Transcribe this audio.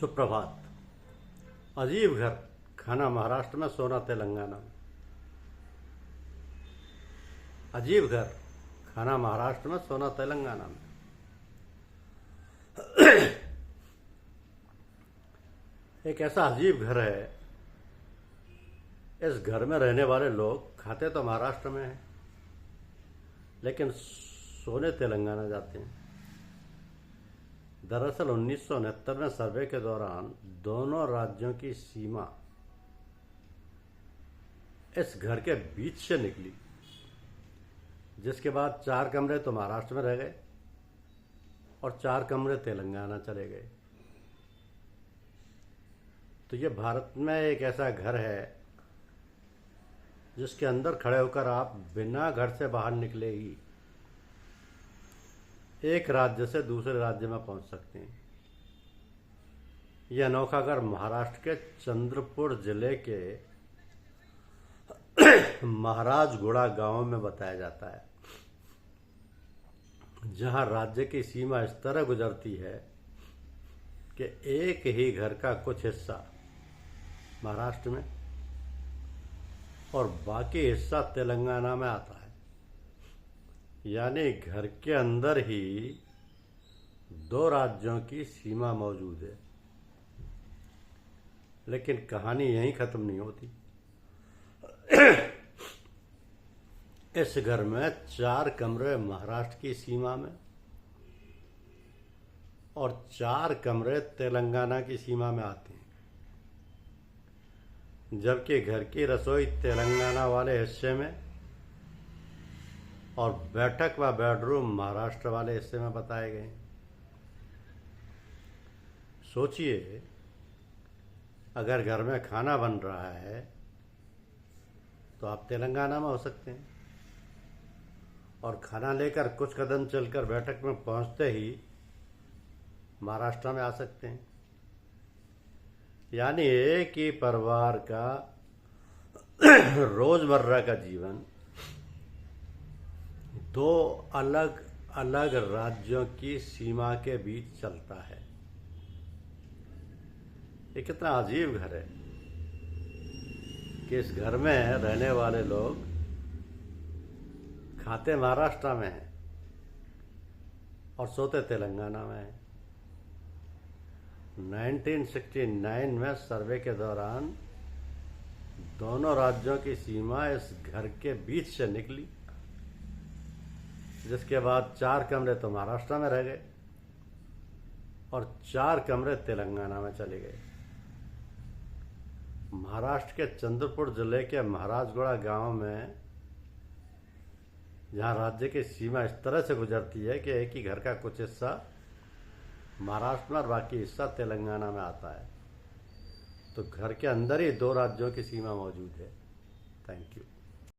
सुप्रभात। अजीब घर, खाना महाराष्ट्र में, सोना तेलंगाना में। अजीब घर, खाना महाराष्ट्र में, सोना तेलंगाना में। एक ऐसा अजीब घर है, इस घर में रहने वाले लोग खाते तो महाराष्ट्र में हैं, लेकिन सोने तेलंगाना जाते हैं। दरअसल 1969 में सर्वे के दौरान दोनों राज्यों की सीमा इस घर के बीच से निकली, जिसके बाद 4 कमरे तो महाराष्ट्र में रह गए और 4 कमरे तेलंगाना चले गए। तो ये भारत में एक ऐसा घर है जिसके अंदर खड़े होकर आप बिना घर से बाहर निकले ही एक राज्य से दूसरे राज्य में पहुंच सकते हैं। यह अनोखा घर महाराष्ट्र के चंद्रपुर जिले के महाराजगुड़ा गांव में बताया जाता है, जहां राज्य की सीमा इस तरह गुजरती है कि एक ही घर का कुछ हिस्सा महाराष्ट्र में और बाकी हिस्सा तेलंगाना में आता है। यानी घर के अंदर ही 2 राज्यों की सीमा मौजूद है। लेकिन कहानी यहीं खत्म नहीं होती। इस घर में 4 कमरे महाराष्ट्र की सीमा में और 4 कमरे तेलंगाना की सीमा में आते हैं, जबकि घर की रसोई तेलंगाना वाले हिस्से में और बैठक व बेडरूम महाराष्ट्र वाले हिस्से में बताए गए। सोचिए, अगर घर में खाना बन रहा है तो आप तेलंगाना में हो सकते हैं और खाना लेकर कुछ कदम चलकर बैठक में पहुंचते ही महाराष्ट्र में आ सकते हैं। यानी एक ही परिवार का रोजमर्रा का जीवन 2 अलग अलग राज्यों की सीमा के बीच चलता है। ये कितना अजीब घर है कि इस घर में रहने वाले लोग खाते महाराष्ट्र में हैं और सोते तेलंगाना में हैं। 1969 में सर्वे के दौरान दोनों राज्यों की सीमा इस घर के बीच से निकली, जिसके बाद 4 कमरे तो महाराष्ट्र में रह गए और 4 कमरे तेलंगाना में चले गए। महाराष्ट्र के चंद्रपुर जिले के महाराजगुड़ा गांव में, जहां राज्य की सीमा इस तरह से गुजरती है कि एक ही घर का कुछ हिस्सा महाराष्ट्र में और बाकी हिस्सा तेलंगाना में आता है, तो घर के अंदर ही 2 राज्यों की सीमा मौजूद है। Thank you.